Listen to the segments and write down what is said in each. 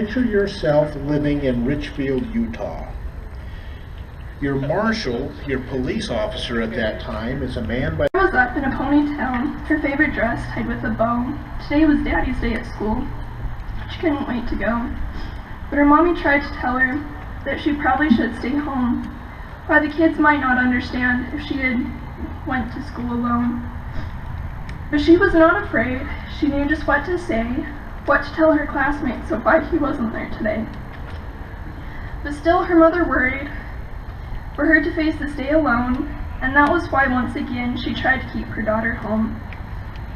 picture yourself living in Richfield, Utah. Your marshal, your police officer at that time, is a man by... I was up in a ponytail, her favorite dress tied with a bow. Today was Daddy's day at school. She couldn't wait to go. But her mommy tried to tell her that she probably should stay home, why the kids might not understand if she had went to school alone. But she was not afraid. She knew just what to say, what to tell her classmates of why he wasn't there today. But still her mother worried for her to face this day alone, and that was why once again she tried to keep her daughter home.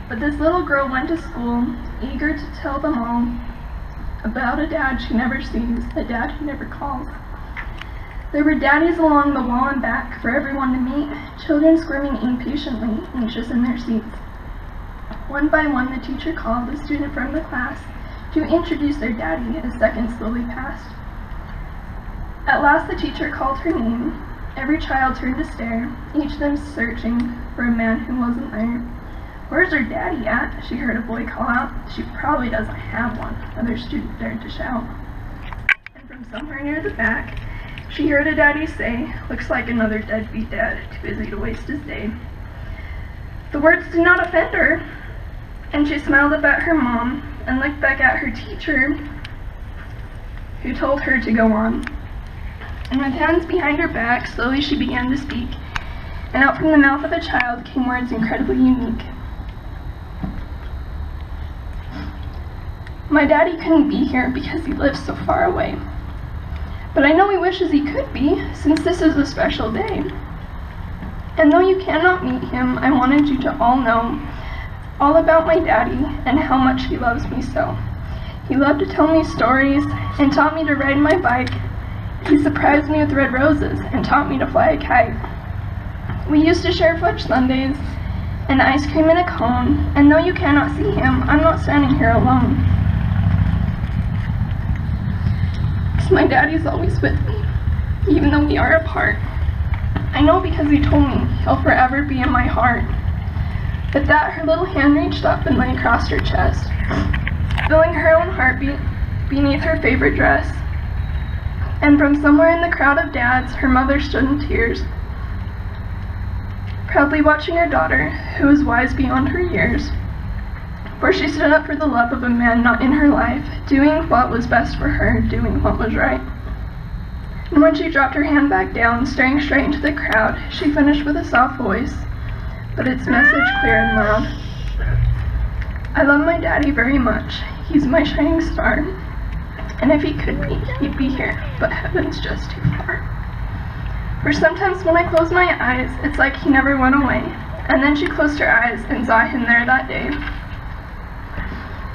But this little girl went to school, eager to tell them all about a dad she never sees, a dad who never calls. There were daddies along the wall and back for everyone to meet, children squirming impatiently, anxious in their seats. One by one, the teacher called a student from the class to introduce their daddy as seconds slowly passed. At last the teacher called her name. Every child turned to stare, each of them searching for a man who wasn't there. "Where's her daddy at?" she heard a boy call out. "She probably doesn't have one," another student dared to shout. And from somewhere near the back, she heard a daddy say, "Looks like another deadbeat dad, too busy to waste his day." The words did not offend her, and she smiled up at her mom and looked back at her teacher, who told her to go on. And with hands behind her back, slowly she began to speak, and out from the mouth of a child came words incredibly unique. "My daddy couldn't be here because he lives so far away. But I know he wishes he could be, since this is a special day. And though you cannot meet him, I wanted you to all know all about my daddy and how much he loves me so. He loved to tell me stories and taught me to ride my bike. He surprised me with red roses and taught me to fly a kite. We used to share fudge sundaes and ice cream in a cone, and though you cannot see him, I'm not standing here alone. 'Cause my daddy's always with me, even though we are apart. I know because he told me he'll forever be in my heart." With that, her little hand reached up and lay across her chest, filling her own heartbeat beneath her favorite dress. And from somewhere in the crowd of dads, her mother stood in tears, proudly watching her daughter, who was wise beyond her years. For she stood up for the love of a man not in her life, doing what was best for her, doing what was right. And when she dropped her hand back down, staring straight into the crowd, she finished with a soft voice, but its message clear and loud. "I love my daddy very much. He's my shining star. And if he could be, he'd be here, but heaven's just too far. For sometimes when I close my eyes, it's like he never went away." And then she closed her eyes and saw him there that day.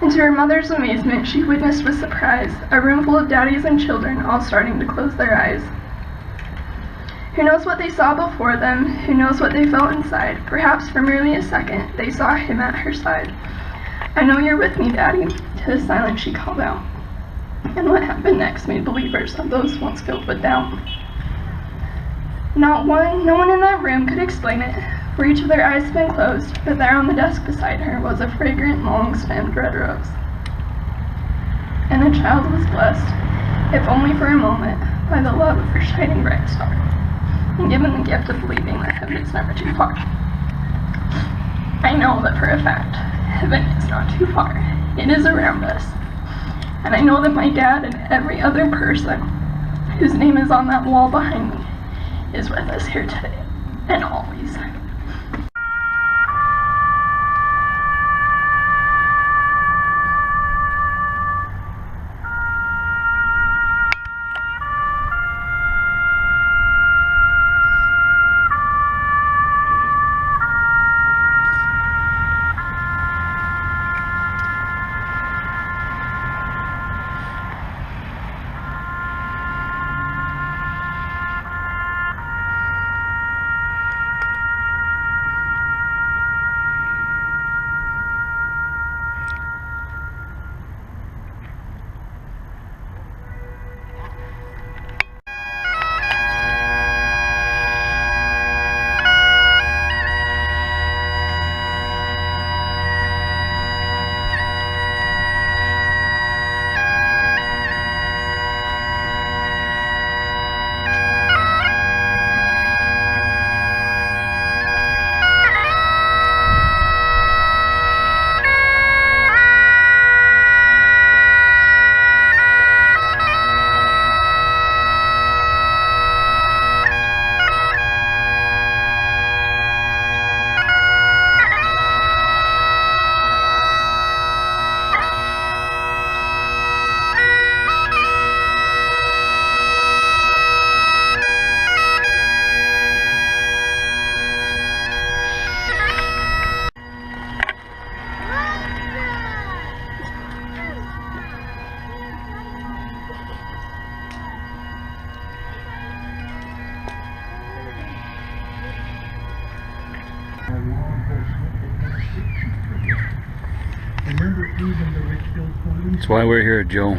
And to her mother's amazement, she witnessed with surprise a room full of daddies and children all starting to close their eyes. Who knows what they saw before them, who knows what they felt inside. Perhaps for merely a second, they saw him at her side. "I know you're with me, Daddy," to the silence she called out. And what happened next made believers of those once filled with doubt. No one in that room could explain it, for each of their eyes had been closed, but there on the desk beside her was a fragrant, long-stemmed red rose. And the child was blessed, if only for a moment, by the love of her shining bright star, and given the gift of believing that heaven is never too far. I know that for a fact, heaven is not too far. It is around us. And I know that my dad and every other person whose name is on that wall behind me is with us here today and always. That's why we're here, Joe.